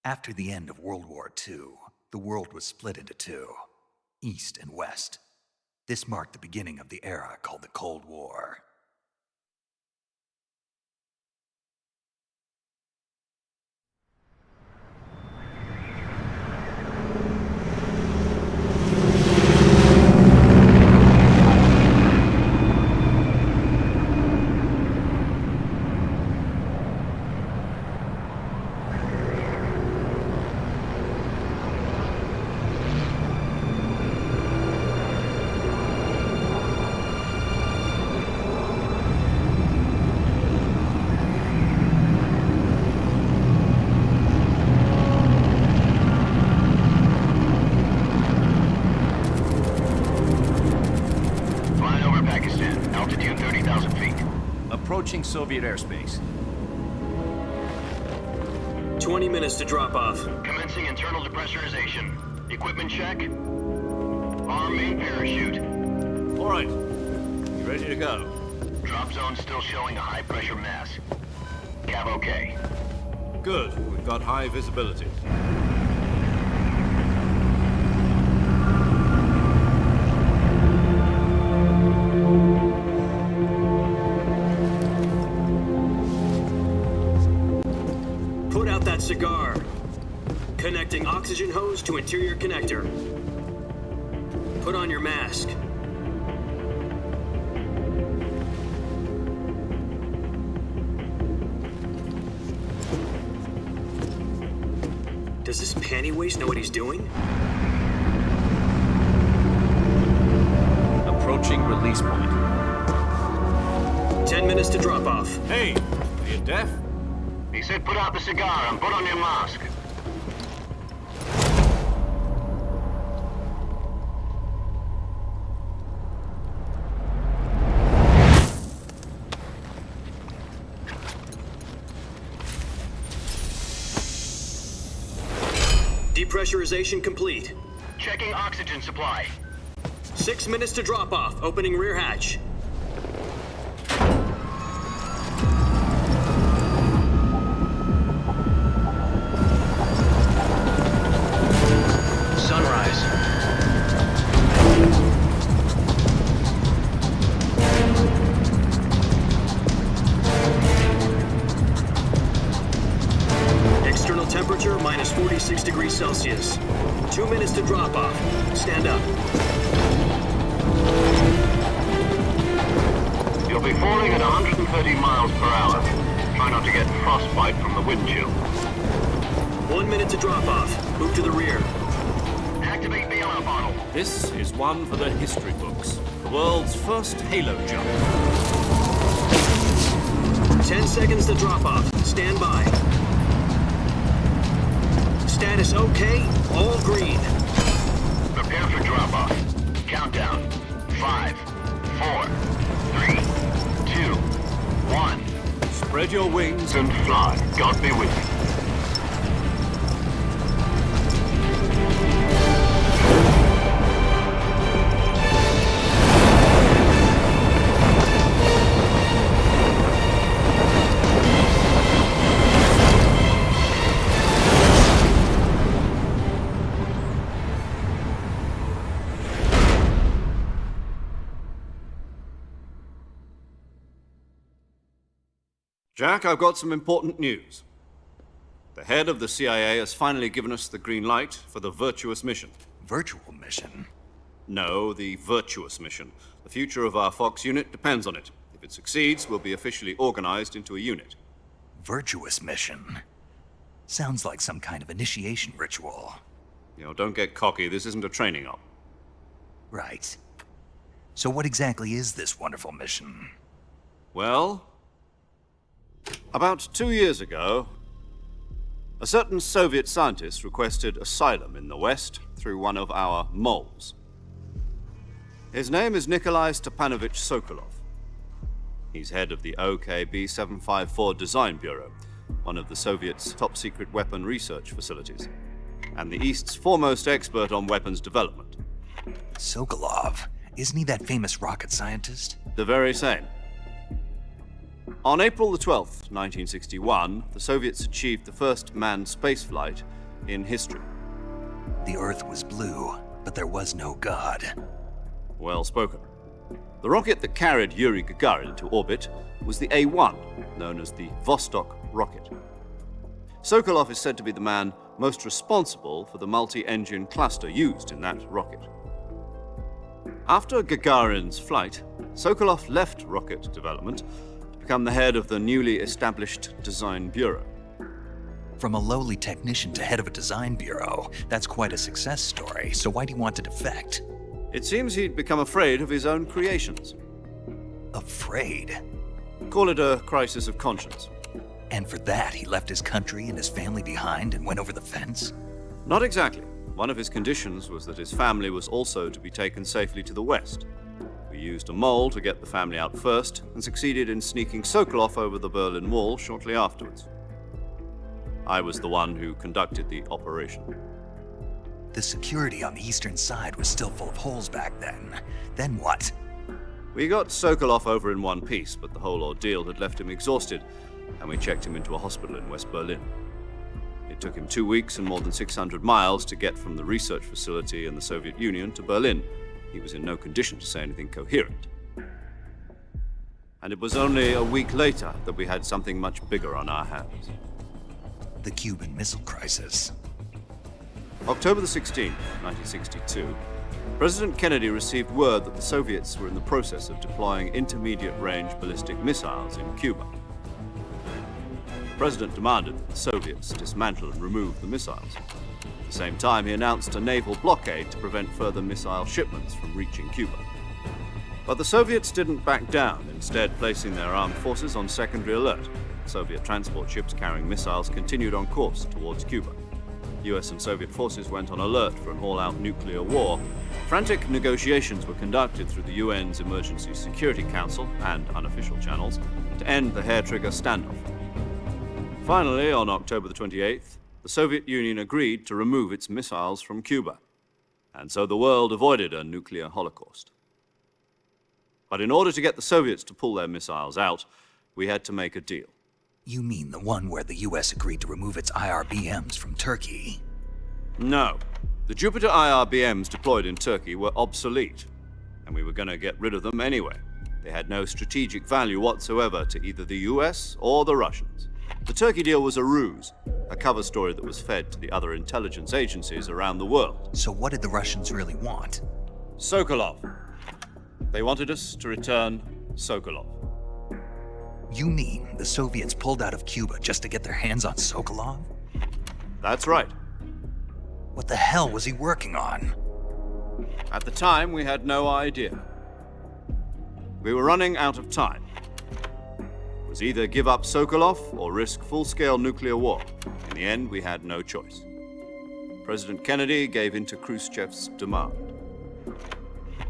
After the end of World War II, the world was split into two, East and West. This marked the beginning of the era called the Cold War. Approaching Soviet airspace. 20 minutes to drop off. Commencing internal depressurization. Equipment check. Arm main parachute. All right. You ready to go? Drop zone still showing a high pressure mass. Cav okay. Good. We've got high visibility. Cigar. Connecting oxygen hose to interior connector. Put on your mask. Does this panty waste know what he's doing? Approaching release point. 10 minutes to drop off. Hey, are you deaf? He said put out the cigar and put on your mask. Depressurization complete. Checking oxygen supply. 6 minutes to drop off. Opening rear hatch. Temperature minus 46 degrees Celsius. 2 minutes to drop off. Stand up. You'll be falling at 130 miles per hour. Try not to get frostbite from the wind chill. 1 minute to drop off. Move to the rear. Activate bailout bottle. This is one for the history books. The world's first halo jump. 10 seconds to drop off. Stand by. Status okay, all green. Prepare for drop-off. Countdown. 5, 4, 3, 2, 1. Spread your wings And fly. God be with you. Jack, I've got some important news. The head of the CIA has finally given us the green light for the Virtuous mission. Virtual mission? No, the Virtuous mission. The future of our Fox unit depends on it. If it succeeds, we'll be officially organized into a unit. Virtuous mission? Sounds like some kind of initiation ritual. You know, don't get cocky. This isn't a training op. Right. So what exactly is this wonderful mission? Well, about 2 years ago, a certain Soviet scientist requested asylum in the West through one of our moles. His name is Nikolai Stepanovich Sokolov. He's head of the OKB 754 Design Bureau, one of the Soviets' top-secret weapon research facilities, and the East's foremost expert on weapons development. Sokolov? Isn't he that famous rocket scientist? The very same. On April the 12th, 1961, the Soviets achieved the first manned spaceflight in history. The Earth was blue, but there was no God. Well spoken. The rocket that carried Yuri Gagarin into orbit was the A-1, known as the Vostok rocket. Sokolov is said to be the man most responsible for the multi-engine cluster used in that rocket. After Gagarin's flight, Sokolov left rocket development to become the head of the newly established Design Bureau. From a lowly technician to head of a design bureau, that's quite a success story, so why do you want to defect? It seems he'd become afraid of his own creations. Afraid? Call it a crisis of conscience. And for that, he left his country and his family behind and went over the fence? Not exactly. One of his conditions was that his family was also to be taken safely to the west. We used a mole to get the family out first and succeeded in sneaking Sokolov over the Berlin Wall shortly afterwards. I was the one who conducted the operation. The security on the eastern side was still full of holes back then. Then what? We got Sokolov over in one piece, but the whole ordeal had left him exhausted, and we checked him into a hospital in West Berlin. It took him 2 weeks and more than 600 miles to get from the research facility in the Soviet Union to Berlin. He was in no condition to say anything coherent. And it was only a week later that we had something much bigger on our hands. The Cuban Missile Crisis. October the 16th, 1962, President Kennedy received word that the Soviets were in the process of deploying intermediate-range ballistic missiles in Cuba. The President demanded that the Soviets dismantle and remove the missiles. At the same time, he announced a naval blockade to prevent further missile shipments from reaching Cuba. But the Soviets didn't back down, instead placing their armed forces on secondary alert. Soviet transport ships carrying missiles continued on course towards Cuba. US and Soviet forces went on alert for an all-out nuclear war. Frantic negotiations were conducted through the UN's Emergency Security Council and unofficial channels to end the hair-trigger standoff. Finally, on October the 28th, the Soviet Union agreed to remove its missiles from Cuba, and so the world avoided a nuclear holocaust. But in order to get the Soviets to pull their missiles out, we had to make a deal. You mean the one where the US agreed to remove its IRBMs from Turkey? No. The Jupiter IRBMs deployed in Turkey were obsolete, and we were going to get rid of them anyway. They had no strategic value whatsoever to either the US or the Russians. The Turkey deal was a ruse, a cover story that was fed to the other intelligence agencies around the world. So what did the Russians really want? Sokolov. They wanted us to return Sokolov. You mean the Soviets pulled out of Cuba just to get their hands on Sokolov? That's right. What the hell was he working on? At the time, we had no idea. We were running out of time. It was either give up Sokolov or risk full-scale nuclear war. In the end, we had no choice. President Kennedy gave in to Khrushchev's demand.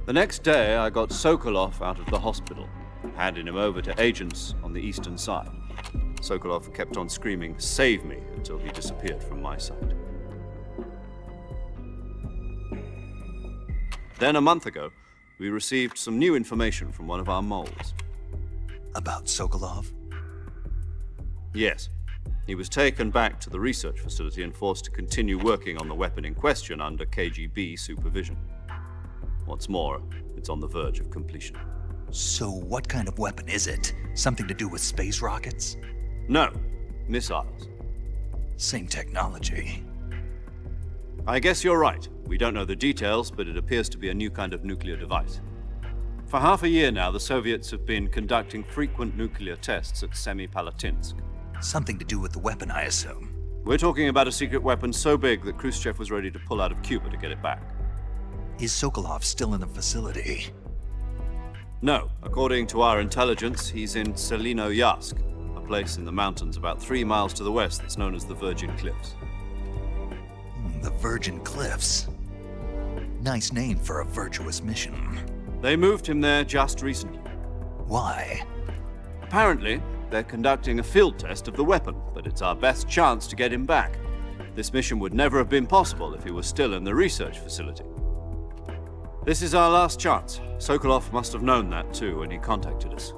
The next day, I got Sokolov out of the hospital, handing him over to agents on the eastern side. Sokolov kept on screaming, "Save me," until he disappeared from my sight. Then a month ago, we received some new information from one of our moles. About Sokolov? Yes. He was taken back to the research facility and forced to continue working on the weapon in question under KGB supervision. What's more, it's on the verge of completion. So what kind of weapon is it? Something to do with space rockets? No, missiles. Same technology. I guess you're right. We don't know the details, but it appears to be a new kind of nuclear device. For half a year now, the Soviets have been conducting frequent nuclear tests at Semipalatinsk. Something to do with the weapon, I assume. We're talking about a secret weapon so big that Khrushchev was ready to pull out of Cuba to get it back. Is Sokolov still in the facility? No. According to our intelligence, he's in Selinoyarsk, a place in the mountains about 3 miles to the west that's known as the Virgin Cliffs. The Virgin Cliffs. Nice name for a virtuous mission. They moved him there just recently. Why? Apparently, they're conducting a field test of the weapon, but it's our best chance to get him back. This mission would never have been possible if he was still in the research facility. This is our last chance. Sokolov must have known that too when he contacted us.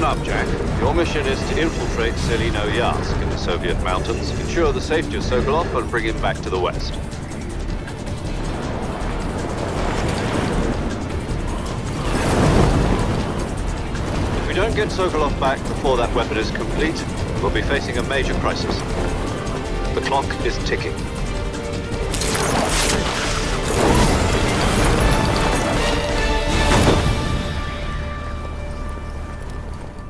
up, Jack. Your mission is to infiltrate Selino Yask in the Soviet mountains, ensure the safety of Sokolov, and bring him back to the West. If we don't get Sokolov back before that weapon is complete, we'll be facing a major crisis. The clock is ticking.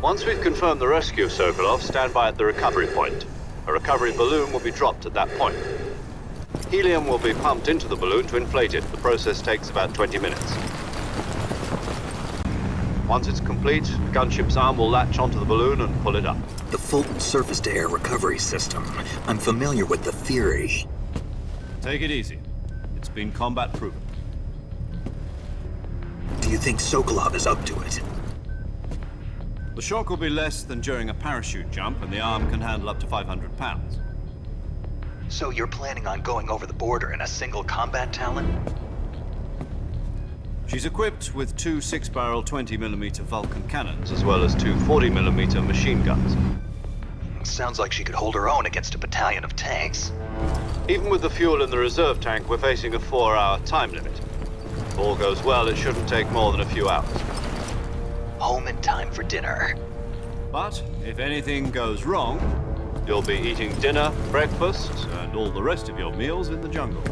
Once we've confirmed the rescue of Sokolov, stand by at the recovery point. A recovery balloon will be dropped at that point. Helium will be pumped into the balloon to inflate it. The process takes about 20 minutes. Once it's complete, the gunship's arm will latch onto the balloon and pull it up. The Fulton surface-to-air recovery system. I'm familiar with the theory. Take it easy. It's been combat proven. Do you think Sokolov is up to it? The shock will be less than during a parachute jump, and the arm can handle up to 500 pounds. So you're planning on going over the border in a single combat Talon? She's equipped with two 6-barrel 20mm Vulcan cannons, as well as two 40mm machine guns. Sounds like she could hold her own against a battalion of tanks. Even with the fuel in the reserve tank, we're facing a 4-hour time limit. If all goes well, it shouldn't take more than a few hours. Home in time for dinner. But if anything goes wrong, you'll be eating dinner, breakfast, and all the rest of your meals in the jungle.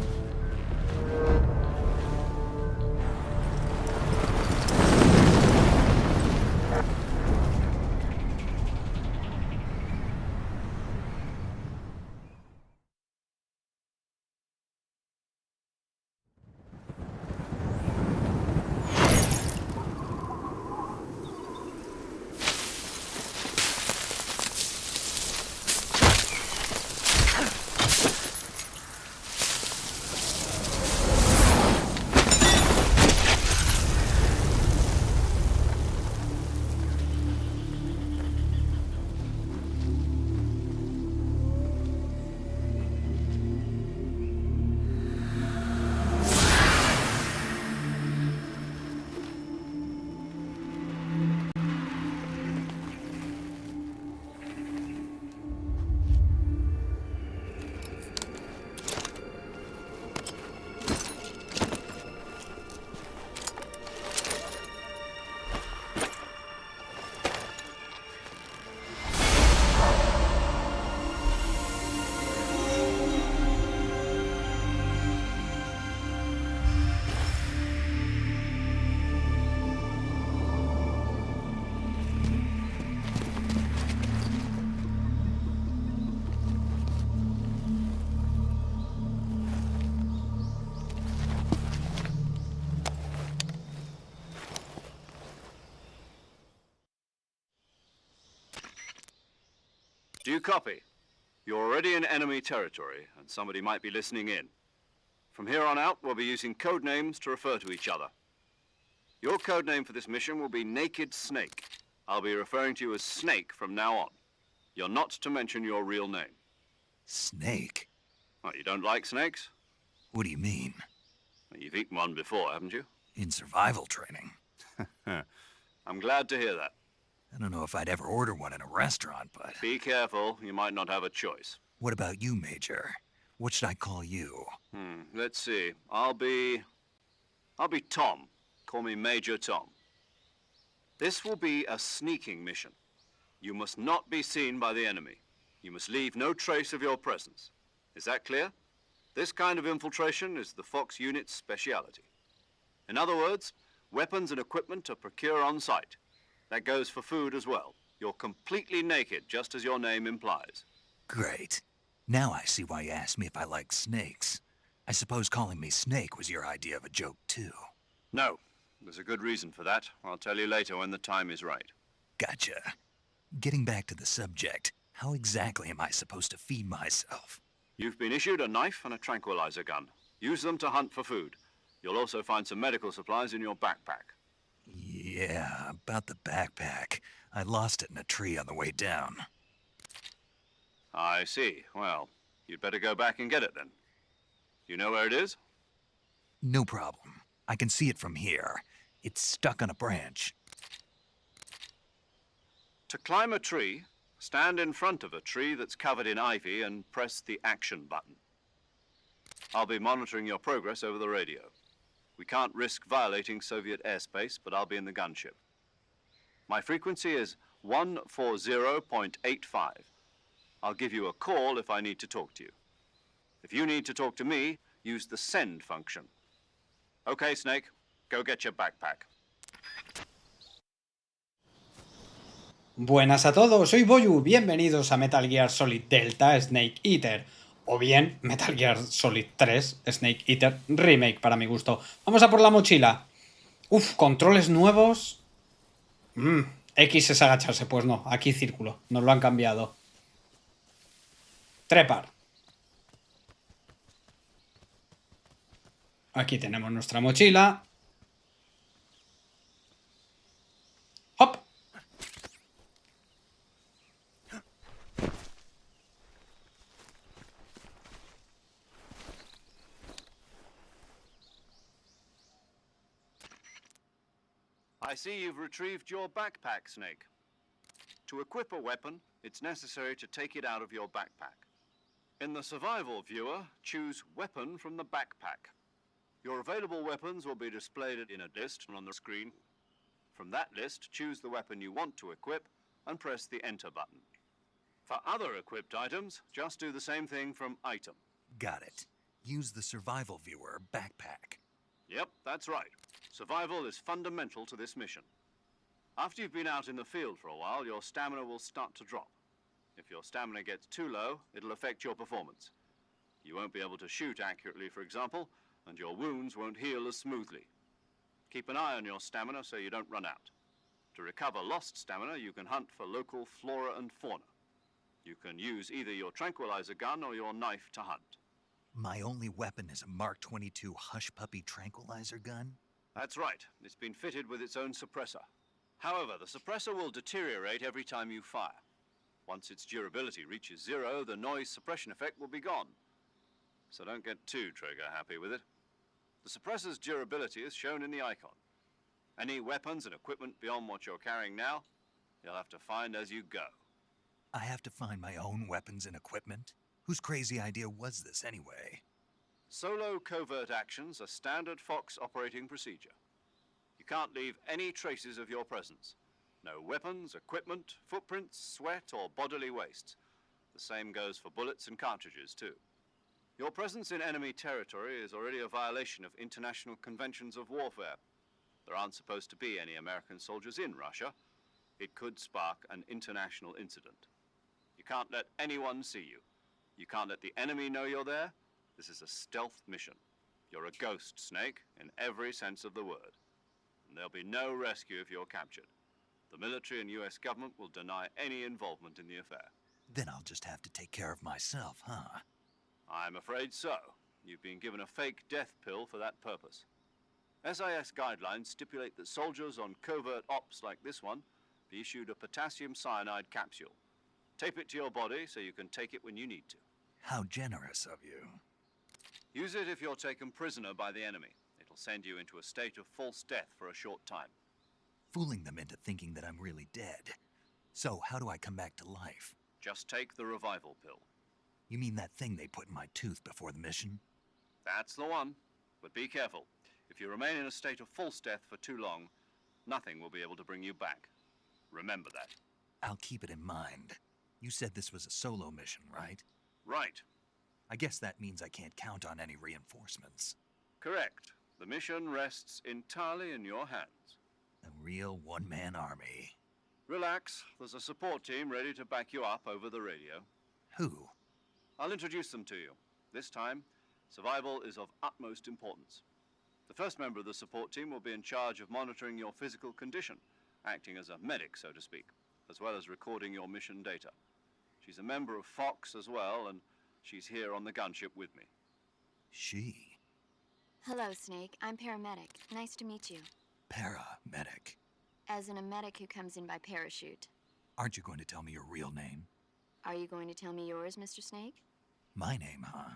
Do you copy? You're already in enemy territory, and somebody might be listening in. From here on out, we'll be using code names to refer to each other. Your code name for this mission will be Naked Snake. I'll be referring to you as Snake from now on. You're not to mention your real name. Snake? What, you don't like snakes? What do you mean? Well, you've eaten one before, haven't you? In survival training. I'm glad to hear that. I don't know if I'd ever order one in a restaurant, but... Be careful, you might not have a choice. What about you, Major? What should I call you? Let's see. I'll be Tom. Call me Major Tom. This will be a sneaking mission. You must not be seen by the enemy. You must leave no trace of your presence. Is that clear? This kind of infiltration is the Fox unit's speciality. In other words, weapons and equipment are procured on site. That goes for food as well. You're completely naked, just as your name implies. Great. Now I see why you asked me if I like snakes. I suppose calling me Snake was your idea of a joke, too. No. There's a good reason for that. I'll tell you later when the time is right. Gotcha. Getting back to the subject, how exactly am I supposed to feed myself? You've been issued a knife and a tranquilizer gun. Use them to hunt for food. You'll also find some medical supplies in your backpack. Yeah, about the backpack. I lost it in a tree on the way down. I see. Well, you'd better go back and get it then. You know where it is? No problem. I can see it from here. It's stuck on a branch. To climb a tree, stand in front of a tree that's covered in ivy and press the action button. I'll be monitoring your progress over the radio. We can't risk violating Soviet airspace, but I'll be in the gunship. My frequency is 140.85. I'll give you a call if I need to talk to you. If you need to talk to me, use the send function. Okay, Snake, go get your backpack. Buenas a todos, soy Boyu, bienvenidos a Metal Gear Solid Delta Snake Eater, o bien Metal Gear Solid 3 Snake Eater Remake para mi gusto. Vamos a por la mochila. Uf, controles nuevos. X es agacharse, pues no, aquí círculo, nos lo han cambiado. Trepar. Aquí tenemos nuestra mochila. ¡Hop! I see you've retrieved your backpack, Snake. To equip a weapon, it's necessary to take it out of your backpack. In the survival viewer, choose Weapon from the backpack. Your available weapons will be displayed in a list on the screen. From that list, choose the weapon you want to equip and press the Enter button. For other equipped items, just do the same thing from Item. Got it. Use the survival viewer backpack. Yep, that's right. Survival is fundamental to this mission. After you've been out in the field for a while, your stamina will start to drop. If your stamina gets too low, it'll affect your performance. You won't be able to shoot accurately, for example, and your wounds won't heal as smoothly. Keep an eye on your stamina so you don't run out. To recover lost stamina, you can hunt for local flora and fauna. You can use either your tranquilizer gun or your knife to hunt. My only weapon is a Mark 22 Hush Puppy tranquilizer gun? That's right. It's been fitted with its own suppressor. However, the suppressor will deteriorate every time you fire. Once its durability reaches zero, the noise suppression effect will be gone. So don't get too trigger-happy with it. The suppressor's durability is shown in the icon. Any weapons and equipment beyond what you're carrying now, you'll have to find as you go. I have to find my own weapons and equipment? Whose crazy idea was this anyway? Solo covert actions are standard Fox operating procedure. You can't leave any traces of your presence. No weapons, equipment, footprints, sweat, or bodily waste. The same goes for bullets and cartridges, too. Your presence in enemy territory is already a violation of international conventions of warfare. There aren't supposed to be any American soldiers in Russia. It could spark an international incident. You can't let anyone see you. You can't let the enemy know you're there. This is a stealth mission. You're a ghost, Snake, in every sense of the word. And there'll be no rescue if you're captured. The military and US government will deny any involvement in the affair. Then I'll just have to take care of myself, huh? I'm afraid so. You've been given a fake death pill for that purpose. SIS guidelines stipulate that soldiers on covert ops like this one be issued a potassium cyanide capsule. Tape it to your body so you can take it when you need to. How generous of you. Use it if you're taken prisoner by the enemy. It'll send you into a state of false death for a short time. Fooling them into thinking that I'm really dead. So, how do I come back to life? Just take the revival pill. You mean that thing they put in my tooth before the mission? That's the one. But be careful. If you remain in a state of false death for too long, nothing will be able to bring you back. Remember that. I'll keep it in mind. You said this was a solo mission, right? Right. I guess that means I can't count on any reinforcements. Correct. The mission rests entirely in your hands. A real one-man army. Relax. There's a support team ready to back you up over the radio. Who? I'll introduce them to you. This time, survival is of utmost importance. The first member of the support team will be in charge of monitoring your physical condition, acting as a medic, so to speak, as well as recording your mission data. She's a member of Fox as well, and she's here on the gunship with me. She? Hello, Snake. I'm paramedic. Nice to meet you. Paramedic. As in a medic who comes in by parachute. Aren't you going to tell me your real name? Are you going to tell me yours, Mr. Snake? My name, huh?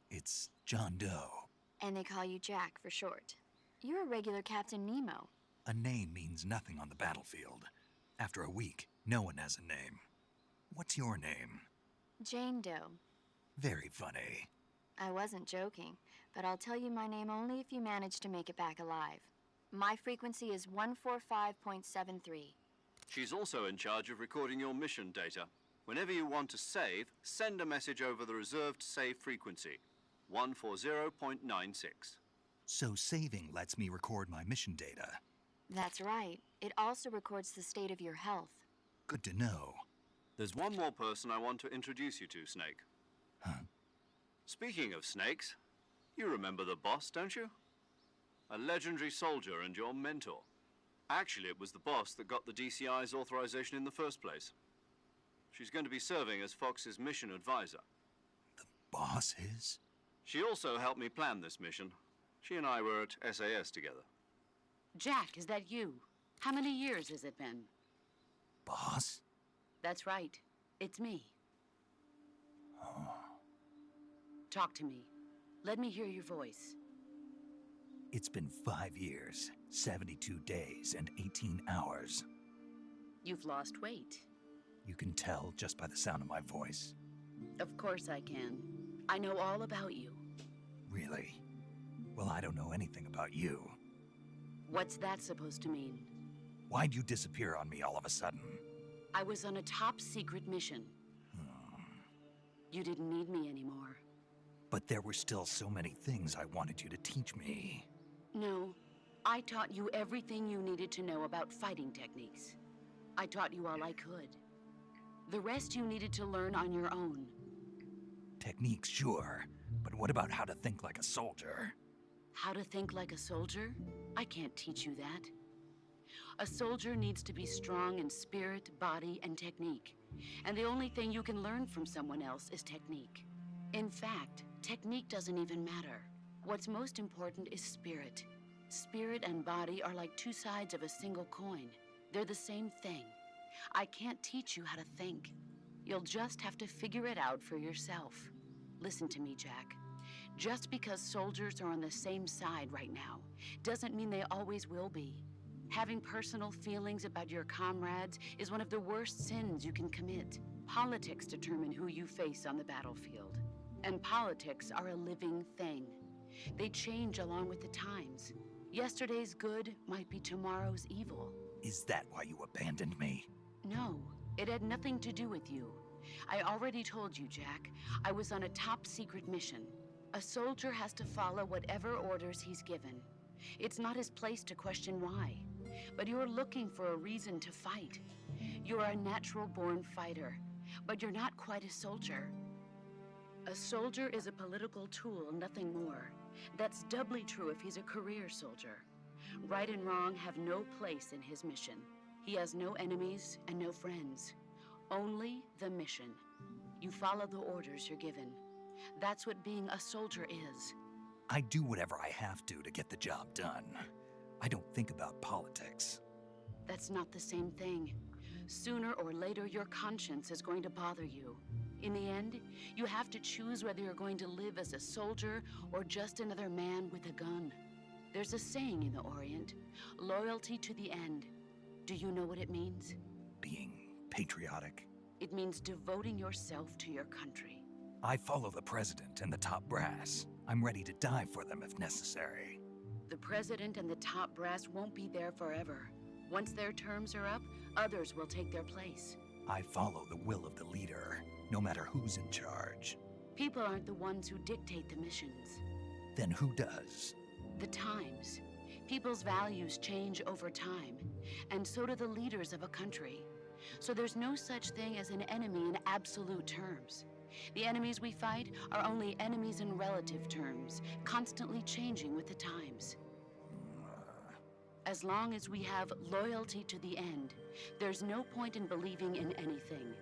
It's John Doe. And they call you Jack for short. You're a regular Captain Nemo. A name means nothing on the battlefield. After a week, No one has a name. What's your name? Jane Doe. Very funny. I wasn't joking, but I'll tell you my name only if you manage to make it back alive. My frequency is 145.73. She's also in charge of recording your mission data. Whenever you want to save, send a message over the reserved save frequency, 140.96. So saving lets me record my mission data. That's right. It also records the state of your health. Good to know. There's one more person I want to introduce you to, Snake. Huh? Speaking of snakes, you remember the boss, don't you? A legendary soldier and your mentor. Actually, it was the boss that got the DCI's authorization in the first place. She's going to be serving as Fox's mission advisor. The boss is? She also helped me plan this mission. She and I were at SAS together. Jack, is that you? How many years has it been? Boss? That's right. It's me. Oh. Talk to me. Let me hear your voice. It's been 5 years, 72 days, and 18 hours. You've lost weight. You can tell just by the sound of my voice. Of course I can. I know all about you. Really? Well, I don't know anything about you. What's that supposed to mean? Why'd you disappear on me all of a sudden? I was on a top secret mission. You didn't need me anymore. But there were still so many things I wanted you to teach me. No, I taught you everything you needed to know about fighting techniques. I taught you all I could. The rest you needed to learn on your own. Techniques, sure. But what about how to think like a soldier? How to think like a soldier? I can't teach you that. A soldier needs to be strong in spirit, body, and technique. And the only thing you can learn from someone else is technique. In fact, technique doesn't even matter. What's most important is spirit. Spirit and body are like two sides of a single coin. They're the same thing. I can't teach you how to think. You'll just have to figure it out for yourself. Listen to me, Jack. Just because soldiers are on the same side right now doesn't mean they always will be. Having personal feelings about your comrades is one of the worst sins you can commit. Politics determine who you face on the battlefield. And politics are a living thing. They change along with the times. Yesterday's good might be tomorrow's evil. Is that why you abandoned me? No, it had nothing to do with you. I already told you, Jack. I was on a top secret mission. A soldier has to follow whatever orders he's given. It's not his place to question why. But you're looking for a reason to fight. You're a natural-born fighter, but you're not quite a soldier. A soldier is a political tool, nothing more. That's doubly true if he's a career soldier. Right and wrong have no place in his mission. He has no enemies and no friends. Only the mission. You follow the orders you're given. That's what being a soldier is. I do whatever I have to get the job done. I don't think about politics. That's not the same thing. Sooner or later, your conscience is going to bother you. In the end, you have to choose whether you're going to live as a soldier or just another man with a gun. There's a saying in the Orient, loyalty to the end. Do you know what it means? Being patriotic. It means devoting yourself to your country. I follow the president and the top brass. I'm ready to die for them if necessary. The president and the top brass won't be there forever. Once their terms are up, others will take their place. I follow the will of the leader, no matter who's in charge. People aren't the ones who dictate the missions. Then who does? The times. People's values change over time, and so do the leaders of a country. So there's no such thing as an enemy in absolute terms. The enemies we fight are only enemies in relative terms, constantly changing with the times. As long as we have loyalty to the end, there's no point in believing in anything,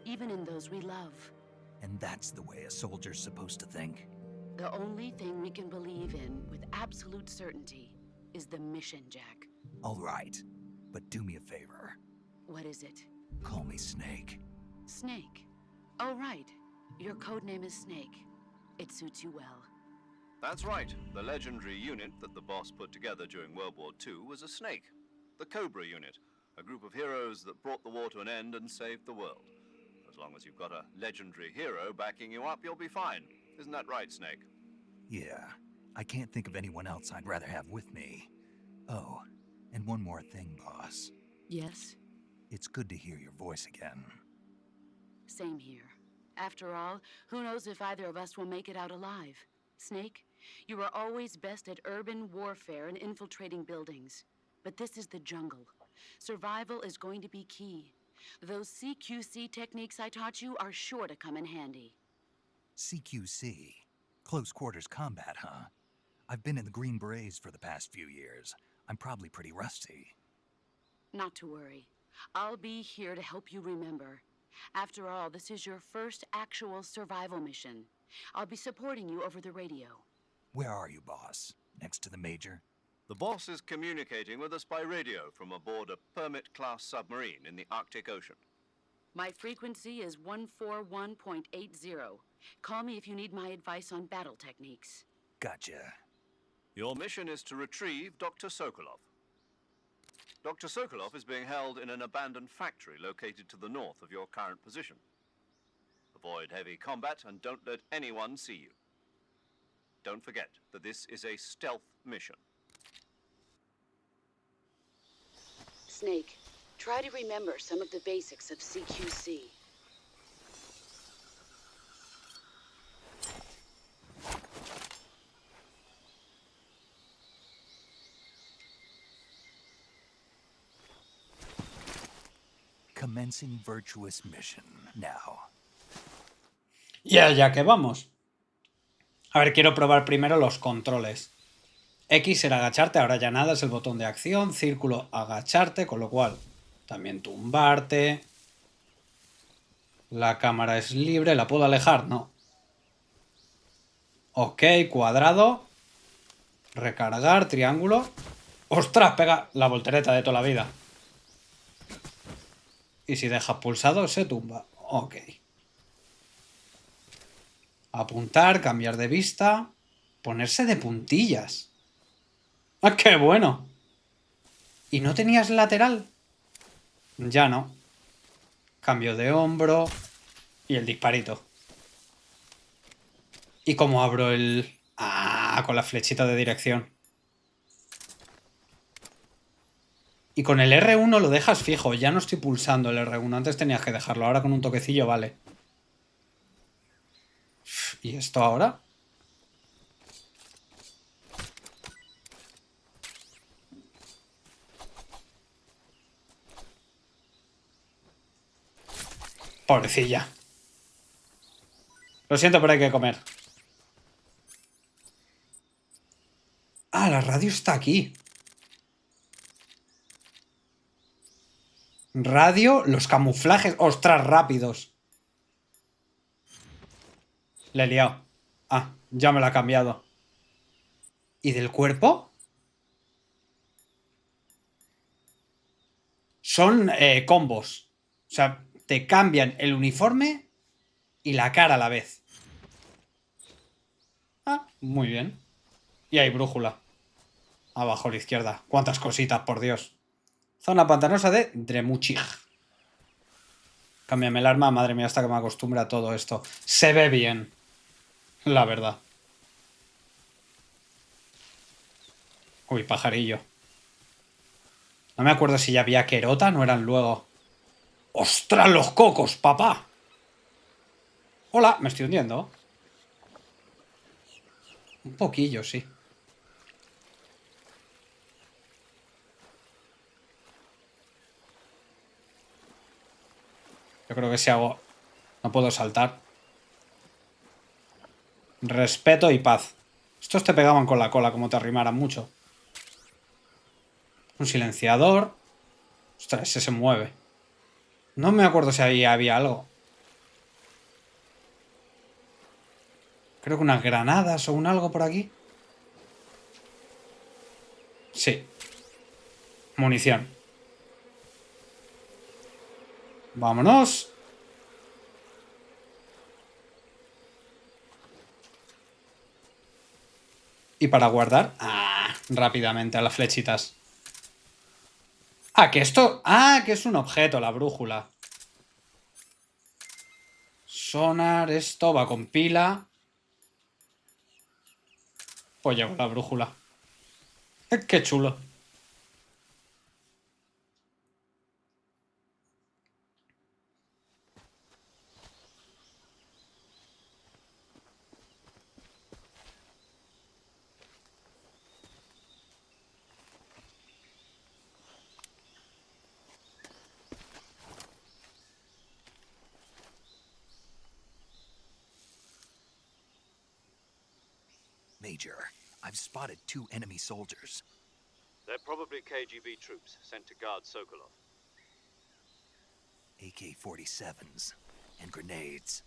even in those we love. And that's the way a soldier's supposed to think? The only thing we can believe in with absolute certainty is the mission, Jack. All right, but do me a favor. What is it? Call me Snake. Snake? Oh, right. Your code name is Snake. It suits you well. That's right. The legendary unit that the boss put together during World War II was a snake. The Cobra unit. A group of heroes that brought the war to an end and saved the world. As long as you've got a legendary hero backing you up, you'll be fine. Isn't that right, Snake? Yeah, I can't think of anyone else I'd rather have with me. Oh, and one more thing, boss. Yes? It's good to hear your voice again. Same here. After all, who knows if either of us will make it out alive? Snake, you were always best at urban warfare and infiltrating buildings. But this is the jungle. Survival is going to be key. Those CQC techniques I taught you are sure to come in handy. CQC? Close quarters combat, huh? I've been in the Green Berets for the past few years. I'm probably pretty rusty. Not to worry. I'll be here to help you remember. After all, this is your first actual survival mission. I'll be supporting you over the radio. Where are you, boss? Next to the Major? The boss is communicating with us by radio from aboard a Permit-class submarine in the Arctic Ocean. My frequency is 141.80. Call me if you need my advice on battle techniques. Gotcha. Your mission is to retrieve Dr. Sokolov. Dr. Sokolov is being held in an abandoned factory located to the north of your current position. Avoid heavy combat and don't let anyone see you. Don't forget that this is a stealth mission. Snake, try to remember some of the basics of CQC. Commencing virtuous mission now. Y allá que vamos. A ver, quiero probar primero los controles. X era agacharte, ahora ya nada, es el botón de acción. Círculo, agacharte, con lo cual también tumbarte. La cámara es libre, ¿la puedo alejar? No. Ok, cuadrado. Recargar, triángulo. ¡Ostras! Pega la voltereta de toda la vida. Y si dejas pulsado, se tumba. Ok. Apuntar, cambiar de vista. Ponerse de puntillas. ¡Ah, qué bueno! ¿Y no tenías lateral? Ya no. Cambio de hombro. Y el disparito. ¿Y cómo abro el...? Ah, con la flechita de dirección. Y con el R1 lo dejas fijo. Ya no estoy pulsando el R1. Antes tenías que dejarlo. Ahora con un toquecillo vale. ¿Y esto ahora? Pobrecilla. Lo siento, pero hay que comer. Ah, la radio está aquí. Radio, los camuflajes. ¡Ostras, rápidos! Le he liado. Ah, ya me lo ha cambiado. ¿Y del cuerpo? Son combos. O sea, te cambian el uniforme y la cara a la vez. Ah, muy bien. Y hay brújula. Abajo a la izquierda. Cuántas cositas, por Dios. Zona pantanosa de Dremuchig. Cámbiame el arma. Madre mía, hasta que me acostumbre a todo esto. Se ve bien. La verdad. Uy, pajarillo. No me acuerdo si ya había Querota, no eran luego. ¡Ostras, los cocos, papá! Hola, me estoy hundiendo. Un poquillo, sí. Yo creo que si hago... No puedo saltar. Respeto y paz. Estos te pegaban con la cola como te arrimaran mucho. Un silenciador. Ostras, ese se mueve. No me acuerdo si había algo. Creo que unas granadas o un algo por aquí. Sí. Munición. Vámonos. Y para guardar... Ah, rápidamente a las flechitas. Ah, que esto... Ah, que es un objeto, la brújula. Sonar, esto va con pila. Pues llevo la brújula. Qué chulo. Major, I've spotted 2 enemy soldiers. They're probably KGB troops sent to guard Sokolov. AK-47s and grenades.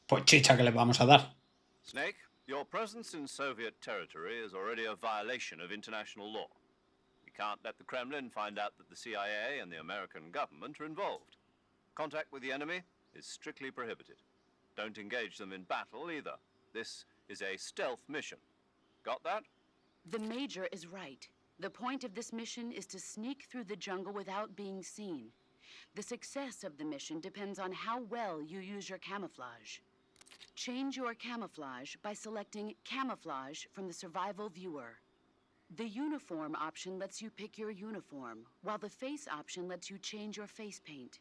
Pues chicha que le vamos a dar. Snake, your presence in Soviet territory is already a violation of international law. You can't let the Kremlin find out that the CIA and the American government are involved. Contact with the enemy is strictly prohibited. Don't engage them in battle either. This is a stealth mission. Got that? The Major is right. The point of this mission is to sneak through the jungle without being seen. The success of the mission depends on how well you use your camouflage. Change your camouflage by selecting Camouflage from the Survival Viewer. The Uniform option lets you pick your uniform, while the Face option lets you change your face paint.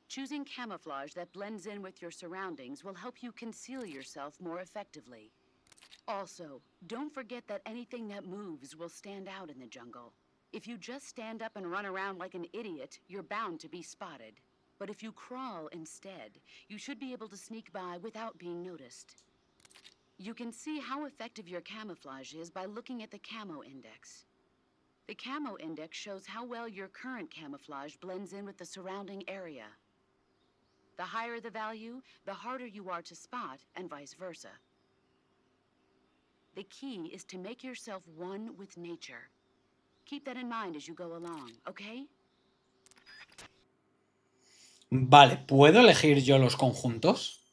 Choosing camouflage that blends in with your surroundings will help you conceal yourself more effectively. Also, don't forget that anything that moves will stand out in the jungle. If you just stand up and run around like an idiot, you're bound to be spotted. But if you crawl instead, you should be able to sneak by without being noticed. You can see how effective your camouflage is by looking at the Camo Index. The Camo Index shows how well your current camouflage blends in with the surrounding area. The higher the value, the harder you are to spot, and vice versa. The key is to make yourself one with nature. Keep that in mind as you go along, ¿okay? Vale, ¿puedo elegir yo los conjuntos?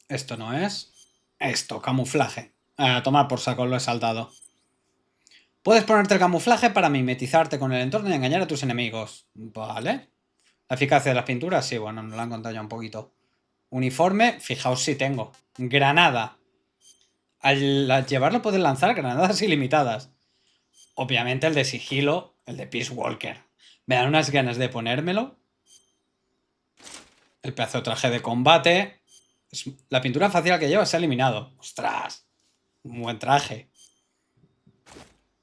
Esto no es. Esto, camuflaje. A tomar por saco, lo he saltado. Puedes ponerte el camuflaje para mimetizarte con el entorno y engañar a tus enemigos. Vale. La eficacia de las pinturas, sí, bueno, nos la han contado ya un poquito. Uniforme, fijaos si tengo. Granada. Al llevarlo puedes lanzar granadas ilimitadas. Obviamente el de sigilo, el de Peace Walker. Me dan unas ganas de ponérmelo. El pedazo de traje de combate. La pintura facial que lleva se ha eliminado. ¡Ostras! Un buen traje.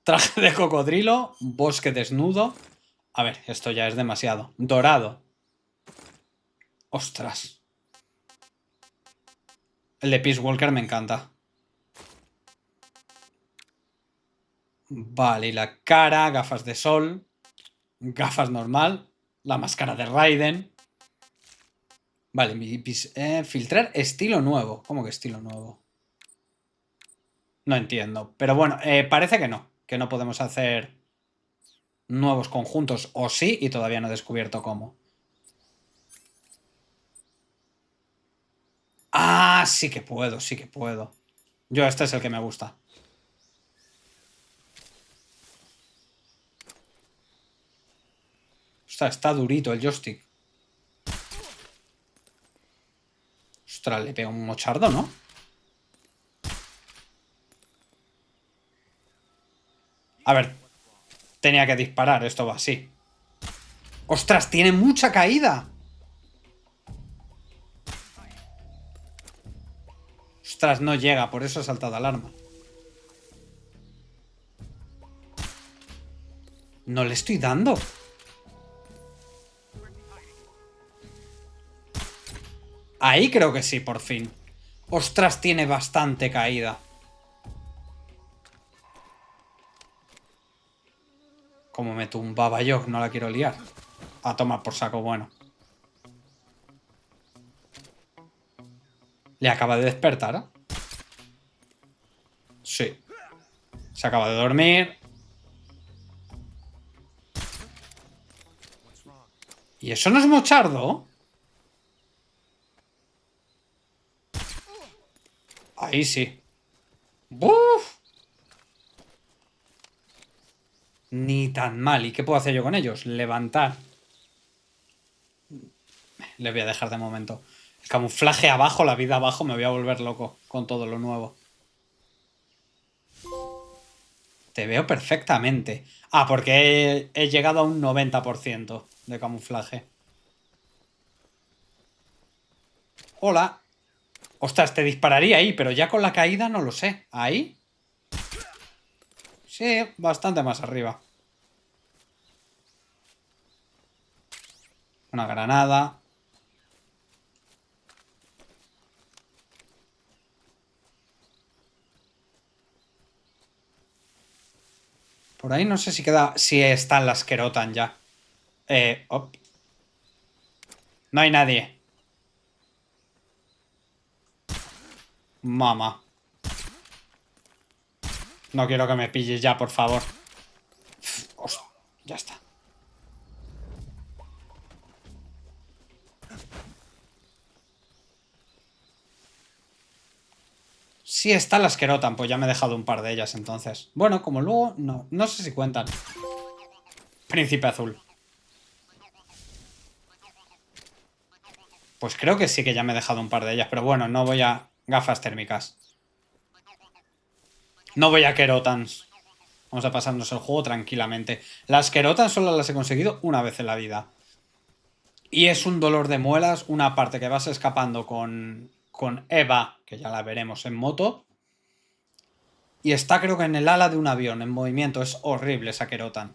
Traje de cocodrilo. Bosque desnudo. A ver, esto ya es demasiado. Dorado. ¡Ostras! El de Peace Walker me encanta. Vale, y la cara, gafas de sol. Gafas normal. La máscara de Raiden. Vale, filtrar estilo nuevo. ¿Cómo que estilo nuevo? No entiendo. Pero bueno, parece que no. Que no podemos hacer nuevos conjuntos. O sí, y todavía no he descubierto cómo. Ah, sí que puedo, sí que puedo. Yo, este es el que me gusta. Ostras, está durito el joystick. Ostras, le pega un mochardo, ¿no? A ver, tenía que disparar, esto va así. ¡Ostras, tiene mucha caída! Ostras, no llega, por eso he saltado alarma. No le estoy dando. Ahí creo que sí, por fin. Ostras, tiene bastante caída. Como me tumbaba yo, no la quiero liar. A tomar por saco, bueno. ¿Le acaba de despertar? ¿Eh? Sí. Se acaba de dormir. ¿Y eso no es mochardo? Ahí sí. ¡Buf! Ni tan mal. ¿Y qué puedo hacer yo con ellos? Levantar. Les voy a dejar de momento. El camuflaje abajo, la vida abajo, me voy a volver loco con todo lo nuevo. Te veo perfectamente. Ah, porque he llegado a un 90% de camuflaje. Hola. Ostras, te dispararía ahí, pero ya con la caída no lo sé. ¿Ahí? Sí, bastante más arriba. Una granada. Por ahí no sé si queda... Si están las Kerotan ya. Op. No hay nadie. Mamá. No quiero que me pilles ya, por favor. Ya está. Sí están las Kerotan, pues ya me he dejado un par de ellas entonces. Bueno, como luego... No sé si cuentan. Príncipe azul. Pues creo que sí que ya me he dejado un par de ellas, pero bueno, no voy a... Gafas térmicas. No voy a Kerotans. Vamos a pasarnos el juego tranquilamente. Las Kerotans solo las he conseguido una vez en la vida. Y es un dolor de muelas, una parte que vas escapando con Eva, que ya la veremos en moto. Y está creo que en el ala de un avión, en movimiento. Es horrible esa Kerotan.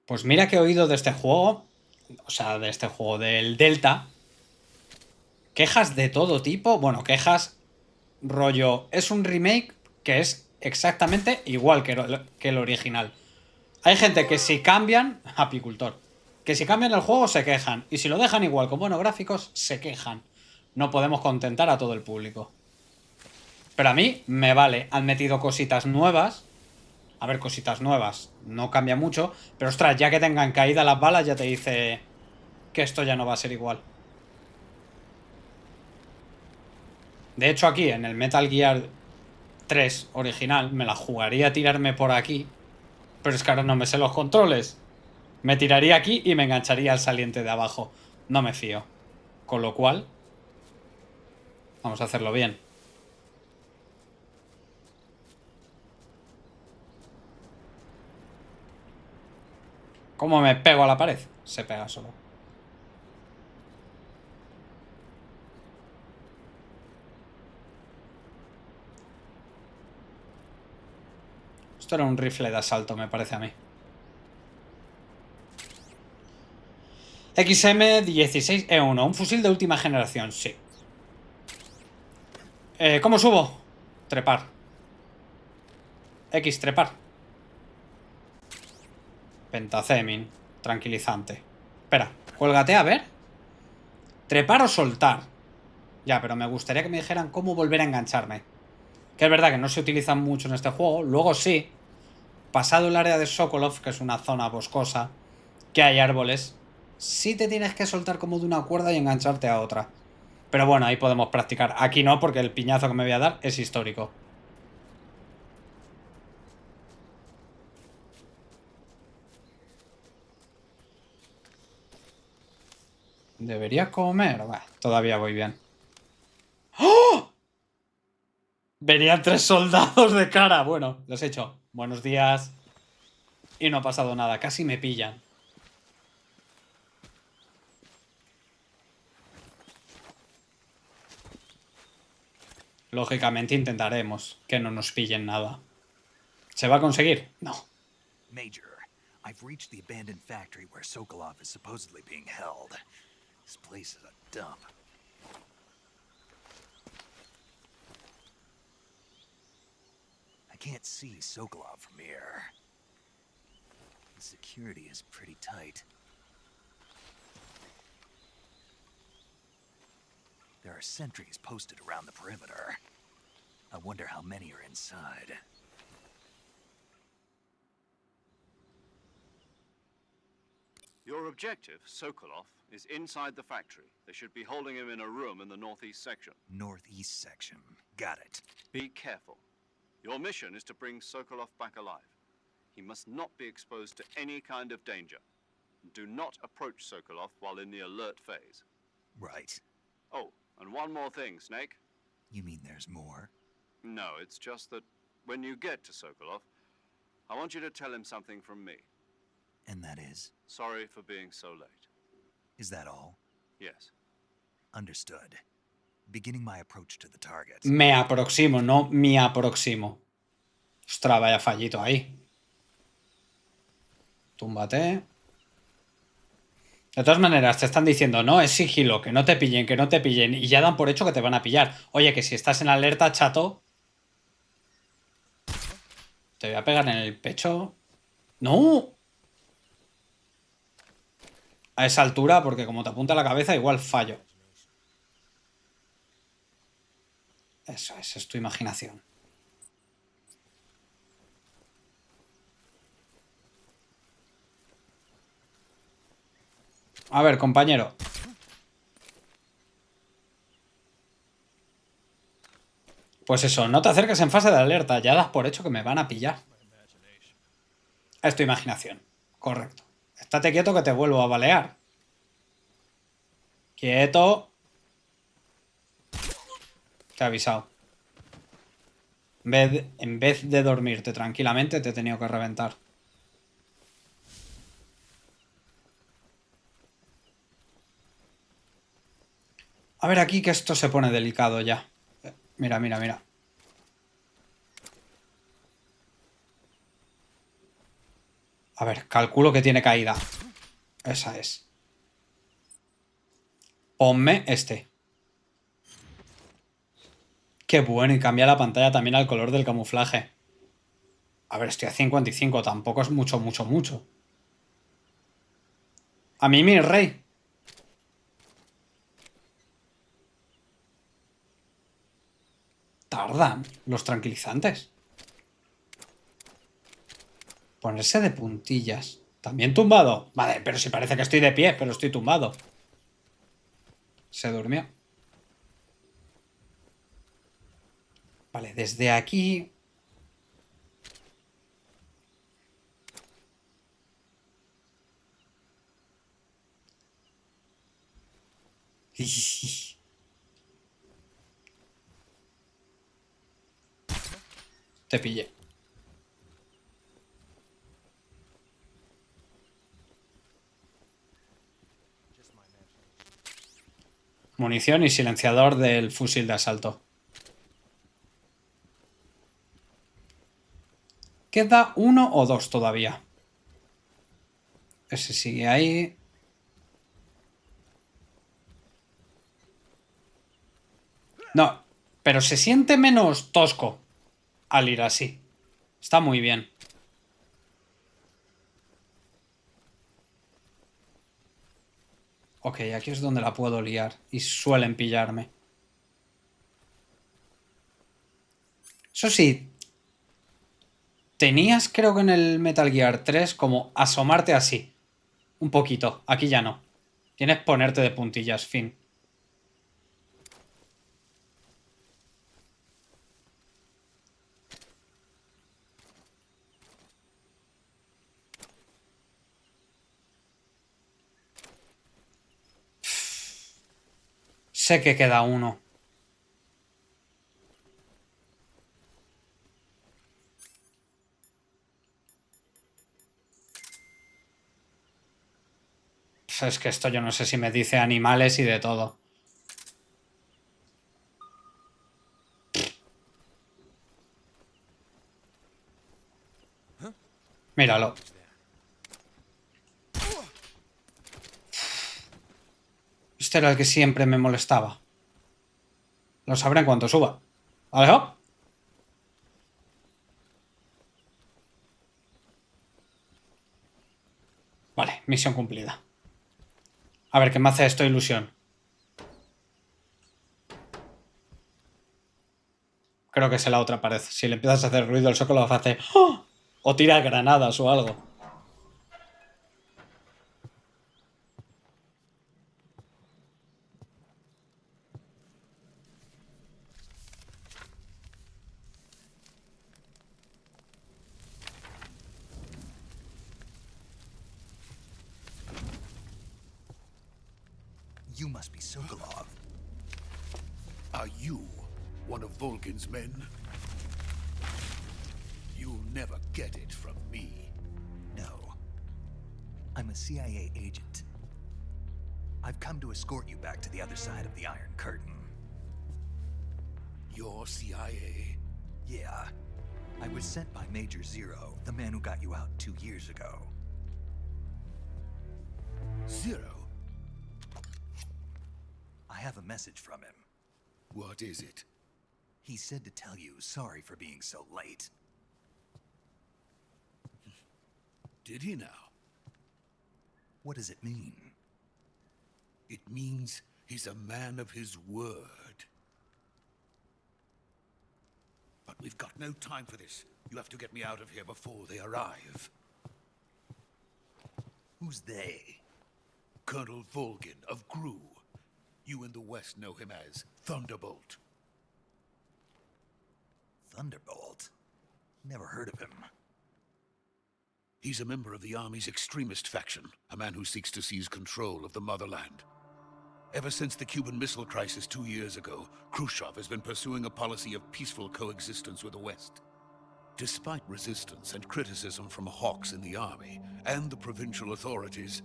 Pues mira que he oído de este juego, o sea, de este juego del Delta, quejas de todo tipo. Bueno, quejas rollo, es un remake que es exactamente igual que el original. Hay gente que si cambian, apicultor, que si cambian el juego se quejan, y si lo dejan igual con buenos gráficos, se quejan. No podemos contentar a todo el público. Pero a mí me vale, han metido cositas nuevas. A ver, cositas nuevas, no cambia mucho, pero ostras, ya que tengan caída las balas ya te dice que esto ya no va a ser igual. De hecho aquí en el Metal Gear 3 original me la jugaría a tirarme por aquí, pero es que ahora no me sé los controles. Me tiraría aquí y me engancharía al saliente de abajo. No me fío. Con lo cual, vamos a hacerlo bien. ¿Cómo me pego a la pared? Se pega solo. Esto era un rifle de asalto, me parece a mí. XM16E1, un fusil de última generación, sí. ¿Cómo subo? Trepar. X, trepar. Pentacemin, tranquilizante. Espera, cuélgate a ver. ¿Trepar o soltar? Ya, pero me gustaría que me dijeran cómo volver a engancharme. Que es verdad que no se utilizan mucho en este juego. Luego sí, pasado el área de Sokolov, que es una zona boscosa, que hay árboles, sí te tienes que soltar como de una cuerda y engancharte a otra. Pero bueno, ahí podemos practicar. Aquí no, porque el piñazo que me voy a dar es histórico. ¿Debería comer? Bah, todavía voy bien. ¡Oh! Venían 3 soldados de cara. Bueno, los he hecho. Buenos días. Y no ha pasado nada. Casi me pillan. Lógicamente intentaremos que no nos pillen nada. ¿Se va a conseguir? No. Major, I've reached the abandoned factory where Sokolov is supposedly being held. This place is a dump. I can't see Sokolov from here. The security is pretty tight. There are sentries posted around the perimeter. I wonder how many are inside. Your objective, Sokolov, is inside the factory. They should be holding him in a room in the northeast section. Northeast section. Got it. Be careful. Your mission is to bring Sokolov back alive. He must not be exposed to any kind of danger. Do not approach Sokolov while in the alert phase. Right. Oh, and one more thing, Snake. You mean there's more? No, it's just that when you get to Sokolov, I want you to tell him something from me. And that is? Sorry for being so late. Is that all? Yes. Understood. Beginning my approach to the target. Me aproximo, no mi aproximo. Ostras, vaya fallito ahí. Túmbate. De todas maneras, te están diciendo, no, es sigilo, que no te pillen, que no te pillen. Y ya dan por hecho que te van a pillar. Oye, que si estás en alerta, chato, te voy a pegar en el pecho. ¡No! A esa altura, porque como te apunta la cabeza, igual fallo. Eso es tu imaginación. A ver, compañero. Pues eso, no te acerques en fase de alerta. Ya das por hecho que me van a pillar. Es tu imaginación. Correcto. Estate quieto que te vuelvo a balear. Quieto. Te he avisado. En vez de dormirte tranquilamente, te he tenido que reventar. A ver aquí que esto se pone delicado ya. Mira, mira, mira. A ver, calculo que tiene caída. Esa es. Ponme este. Qué bueno, y cambia la pantalla también al color del camuflaje. A ver, estoy a 55, tampoco es mucho, mucho, mucho. A mí, mi rey. Tardan los tranquilizantes. Ponerse de puntillas. ¿También tumbado? Vale, pero si parece que estoy de pie, pero estoy tumbado. Se durmió. Vale, desde aquí... Te pillé. Munición y silenciador del fusil de asalto. Queda uno o dos todavía. Ese sigue ahí. No, pero se siente menos tosco al ir así. Está muy bien. Ok, aquí es donde la puedo liar. Y suelen pillarme. Eso sí. Tenías, creo que en el Metal Gear 3, como asomarte así. Un poquito. Aquí ya no. Tienes que ponerte de puntillas, fin. Sé que queda uno. Es que esto yo no sé si me dice animales y de todo. Míralo. Este era el que siempre me molestaba. Lo sabré en cuanto suba. ¿Vale? Hop. Vale, misión cumplida. A ver, ¿qué me hace esto ilusión? Creo que es en la otra pared. Si le empiezas a hacer ruido, el Sokolov hace... ¡Oh! O tira granadas o algo. You must be Sokolov. Are you one of Volgin's men? You'll never get it from me. No. I'm a CIA agent. I've come to escort you back to the other side of the Iron Curtain. You're CIA? Yeah. I was sent by Major Zero, the man who got you out 2 years ago. Zero? I have a message from him. What is it? He said to tell you sorry for being so late. Did he now? What does it mean? It means he's a man of his word. But we've got no time for this. You have to get me out of here before they arrive. Who's they? Colonel Volgin of GRU. You in the West know him as Thunderbolt. Thunderbolt? Never heard of him. He's a member of the Army's extremist faction, a man who seeks to seize control of the motherland. Ever since the Cuban Missile Crisis 2 years ago, Khrushchev has been pursuing a policy of peaceful coexistence with the West. Despite resistance and criticism from hawks in the army and the provincial authorities,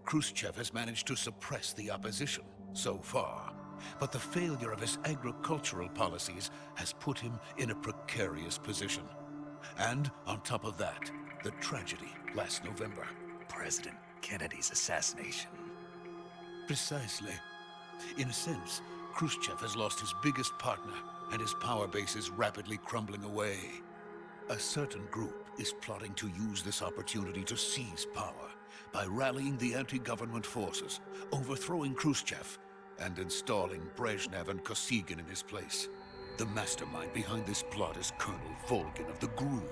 Khrushchev has managed to suppress the opposition so far. But the failure of his agricultural policies has put him in a precarious position. And on top of that, the tragedy last November. President Kennedy's assassination. Precisely. In a sense, Khrushchev has lost his biggest partner, and his power base is rapidly crumbling away. A certain group is plotting to use this opportunity to seize power by rallying the anti-government forces, overthrowing Khrushchev, and installing Brezhnev and Kosygin in his place. The mastermind behind this plot is Colonel Volgin of the GRU.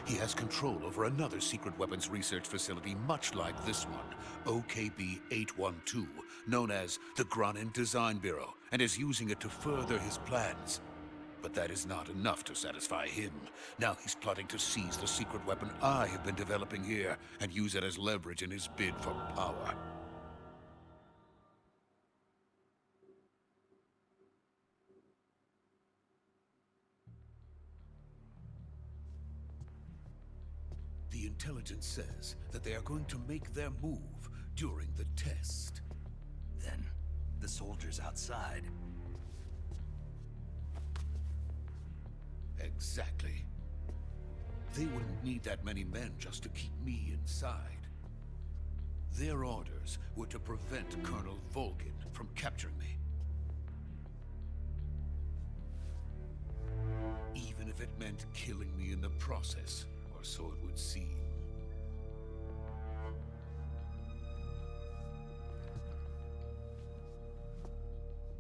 He has control over another secret weapons research facility much like this one, OKB-812, known as the Granin Design Bureau, and is using it to further his plans. But that is not enough to satisfy him. Now he's plotting to seize the secret weapon I have been developing here and use it as leverage in his bid for power. The intelligence says that they are going to make their move during the test. Then, the soldiers outside. Exactly. They wouldn't need that many men just to keep me inside. Their orders were to prevent Colonel Volgin from capturing me. Even if it meant killing me in the process, or so it would seem.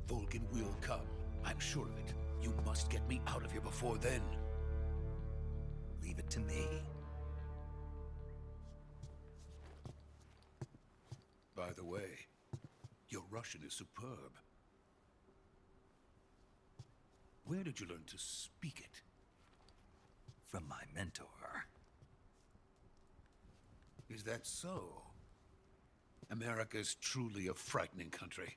Volgin will come. I'm sure of it. You must get me out of here before then. Leave it to me. By the way, your Russian is superb. Where did you learn to speak it? From my mentor. Is that so? America is truly a frightening country.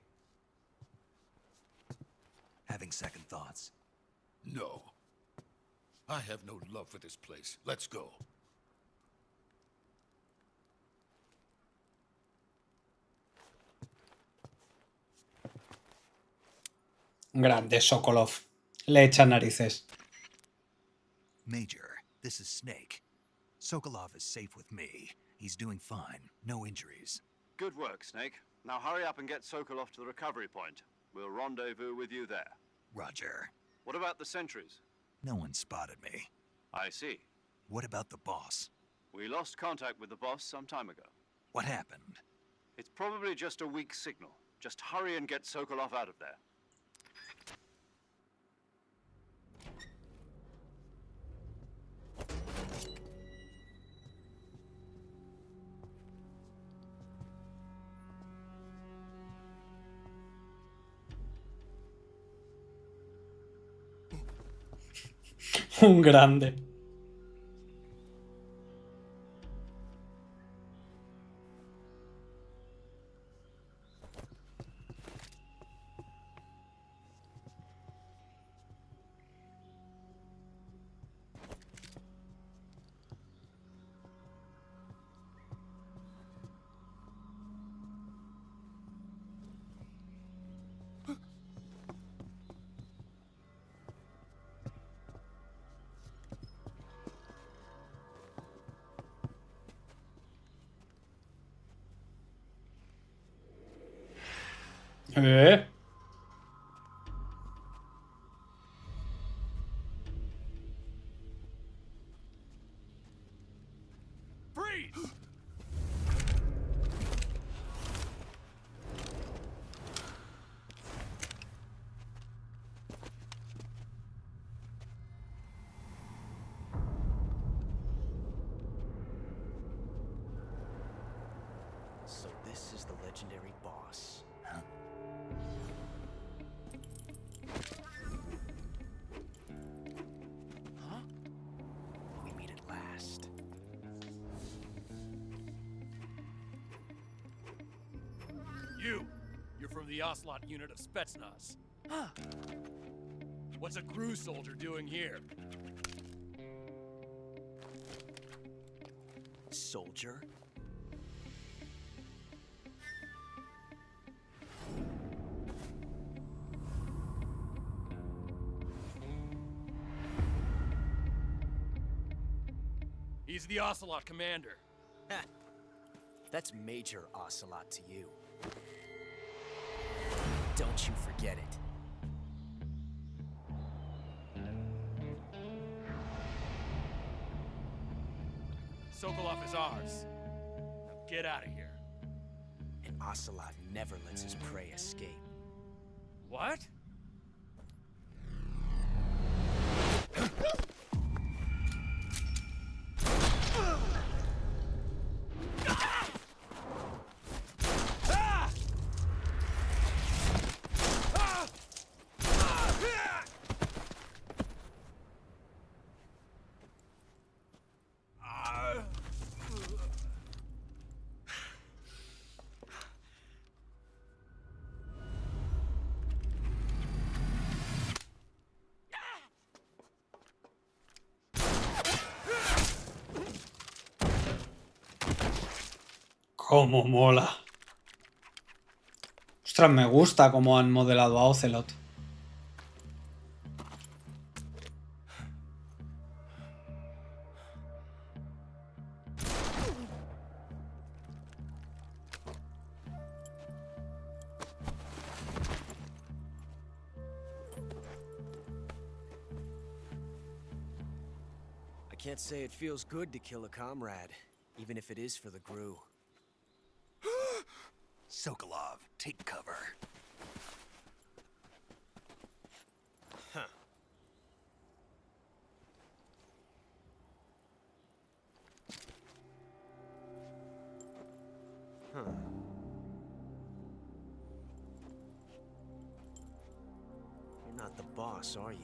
Having second thoughts? No. I have no love for this place. Let's go. Grande Sokolov. Le echa narices. Major, this is Snake. Sokolov is safe with me. He's doing fine. No injuries. Good work, Snake. Now hurry up and get Sokolov to the recovery point. We'll rendezvous with you there. Roger. What about the sentries? No one spotted me. I see. What about the boss? We lost contact with the boss some time ago. What happened? It's probably just a weak signal. Just hurry and get Sokolov out of there. Un grande. ¿Eh? So this is the legendary boss. Huh? Huh? We meet at last. You're from the Ocelot unit of Spetsnaz. Huh. What's a crew soldier doing here? Soldier? He's the Ocelot commander. Ha! That's Major Ocelot to you. Don't you forget it. Sokolov is ours. Now get out of here. And Ocelot never lets his prey escape. What? Cómo mola. Ostras, me gusta cómo han modelado a Ocelot. I can't say it feels good to kill a comrade, even if it is for the GRU. Sokolov, take cover. Huh. Huh. You're not the boss, are you?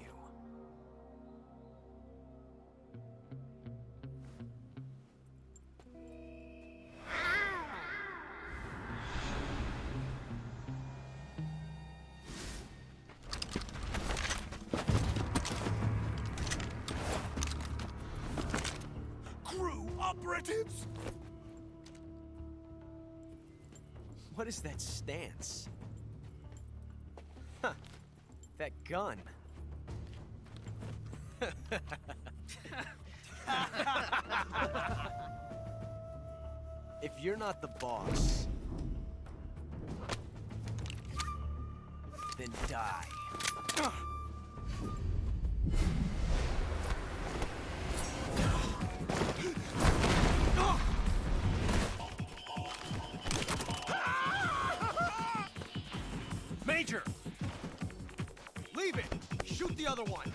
Operatives? What is that stance? Huh. That gun. If you're not the boss, then die. Major! Leave it! Shoot the other one!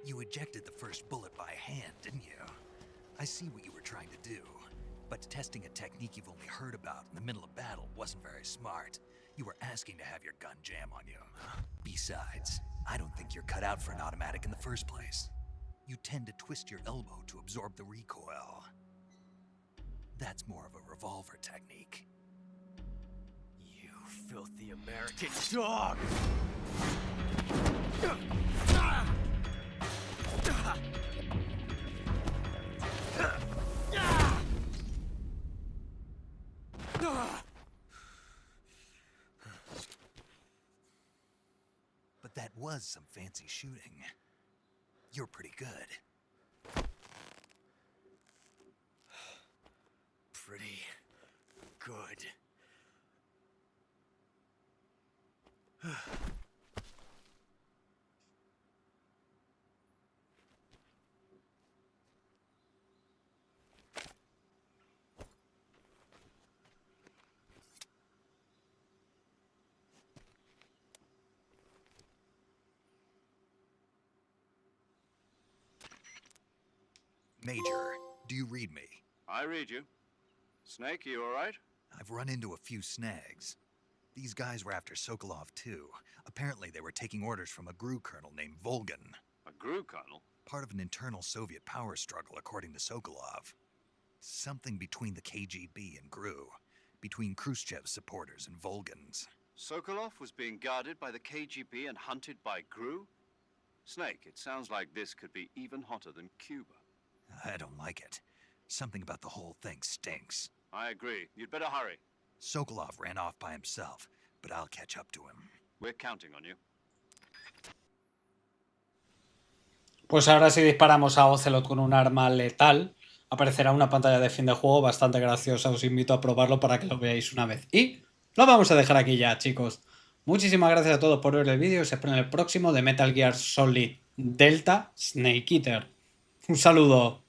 You ejected the first bullet by hand, didn't you? I see what you were trying to do, but testing a technique you've only heard about in the middle of battle wasn't very smart. You were asking to have your gun jam on you. Besides, I don't think you're cut out for an automatic in the first place. You tend to twist your elbow to absorb the recoil. That's more of a revolver technique. You filthy American dog! But that was some fancy shooting. You're pretty good. Pretty good. Major, do you read me? I read you. Snake, you all right? I've run into a few snags. These guys were after Sokolov too. Apparently they were taking orders from a GRU colonel named Volgan. A GRU colonel? Part of an internal Soviet power struggle, according to Sokolov. Something between the KGB and GRU. Between Khrushchev's supporters and Volgan's. Sokolov was being guarded by the KGB and hunted by GRU? Snake, it sounds like this could be even hotter than Cuba. I don't like it. Something about the whole thing stinks. I agree. You'd better hurry. Sokolov ran off by himself, but I'll catch up to him. We're counting on you. Pues ahora si disparamos a Ocelot con un arma letal, aparecerá una pantalla de fin de juego bastante graciosa. Os invito a probarlo para que lo veáis una vez. Y lo vamos a dejar aquí ya, chicos. Muchísimas gracias a todos por ver el vídeo. Os espero en el próximo de Metal Gear Solid Delta Snake Eater. Un saludo.